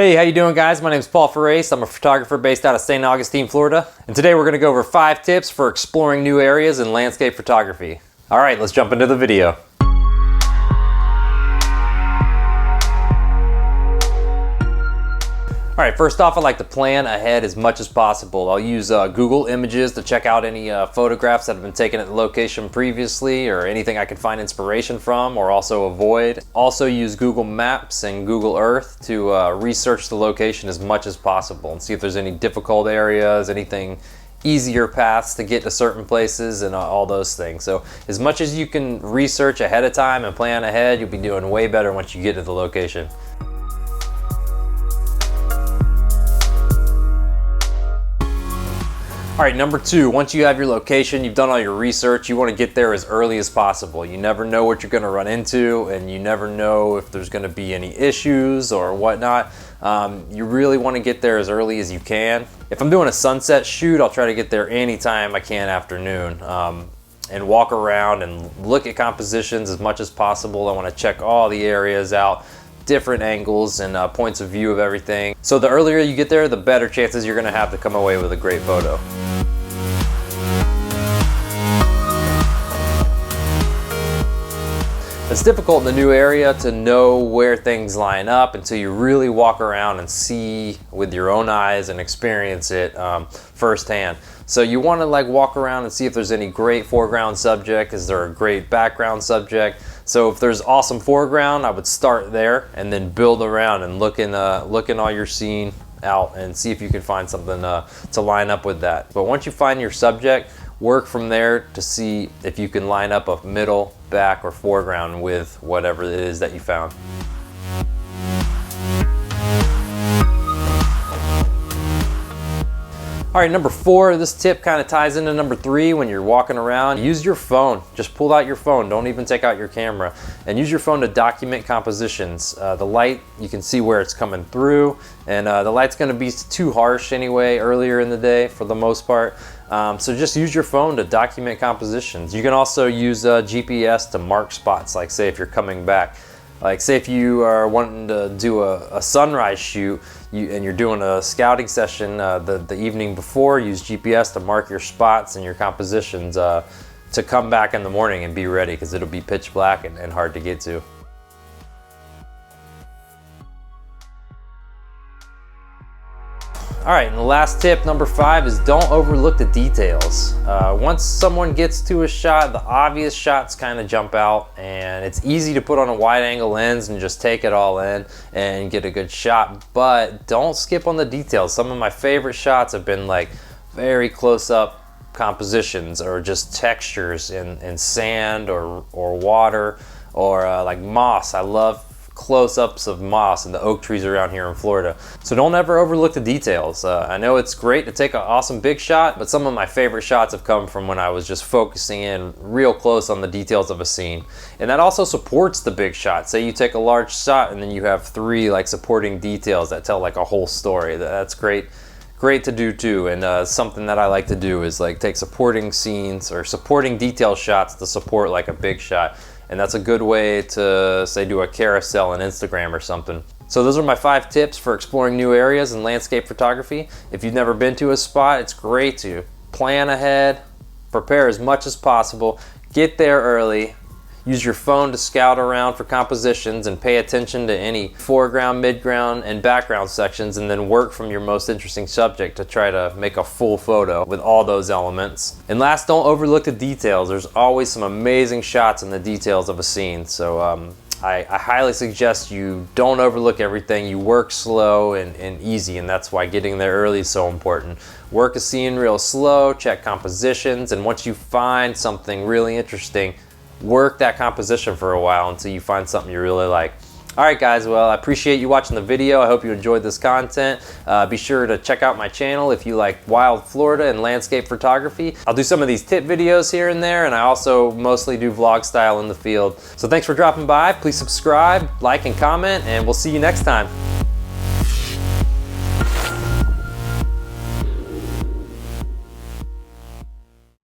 Hey, how you doing, guys? My name is Paul Farace. I'm a photographer based out of St. Augustine, Florida. And today we're going to go over 5 tips for exploring new areas in landscape photography. All right, let's jump into the video. All right, first off, I like to plan ahead as much as possible. I'll use Google Images to check out any photographs that have been taken at the location previously or anything I can find inspiration from or also avoid. Also use Google Maps and Google Earth to research the location as much as possible and see if there's any difficult areas, anything easier paths to get to certain places and all those things. So as much as you can research ahead of time and plan ahead, you'll be doing way better once you get to the location. All right, number 2, once you have your location, you've done all your research, you want to get there as early as possible. You never know what you're going to run into, and you never know if there's going to be any issues or whatnot. You really want to get there as early as you can. If I'm doing a sunset shoot, I'll try to get there anytime I can afternoon and walk around and look at compositions as much as possible. I want to check all the areas out, different angles and points of view of everything. So the earlier you get there, the better chances you're going to have to come away with a great photo. It's difficult in the new area to know where things line up until you really walk around and see with your own eyes and experience it firsthand. So you want to walk around and see if there's any great foreground subject. Is there a great background subject? So if there's awesome foreground, I would start there and then build around and look in all your scene out and see if you can find something to line up with that. But once you find your subject, work from there to see if you can line up a middle, back, or foreground with whatever it is that you found. All right, number 4, this tip kind of ties into number 3 when you're walking around. Use your phone. Just pull out your phone. Don't even take out your camera. And use your phone to document compositions. The light, you can see where it's coming through. And the light's going to be too harsh anyway earlier in the day for the most part. So just use your phone to document compositions. You can also use GPS to mark spots, like say if you're coming back. Like say if you are wanting to do a sunrise shoot and you're doing a scouting session the evening before, use GPS to mark your spots and your compositions to come back in the morning and be ready, because it'll be pitch black and hard to get to. All right, and the last tip, number 5, is don't overlook the details. Once someone gets to a shot, the obvious shots kind of jump out, and it's easy to put on a wide angle lens and just take it all in and get a good shot, but don't skip on the details. Some of my favorite shots have been very close-up compositions or just textures in sand or water or like moss. I love close-ups of moss and the oak trees around here in Florida. So don't ever overlook the details. I know it's great to take an awesome big shot, but some of my favorite shots have come from when I was just focusing in real close on the details of a scene. And that also supports the big shot. Say you take a large shot and then you have 3 supporting details that tell a whole story. That's great to do too. And something that I like to do is take supporting scenes or supporting detail shots to support a big shot. And that's a good way to, say, do a carousel on Instagram or something. So those are my 5 tips for exploring new areas in landscape photography. If you've never been to a spot, it's great to plan ahead, prepare as much as possible, get there early, use your phone to scout around for compositions and pay attention to any foreground, midground, and background sections, and then work from your most interesting subject to try to make a full photo with all those elements. And last, don't overlook the details. There's always some amazing shots in the details of a scene. So I highly suggest you don't overlook everything. You work slow and easy, and that's why getting there early is so important. Work a scene real slow, check compositions, and once you find something really interesting, work that composition for a while until you find something you really like. All right, guys, well, I appreciate you watching the video. I hope you enjoyed this content. Be sure to check out my channel if you like wild Florida and landscape photography. I'll do some of these tip videos here and there, and I also mostly do vlog style in the field. So thanks for dropping by. Please subscribe, like, and comment, and we'll see you next time.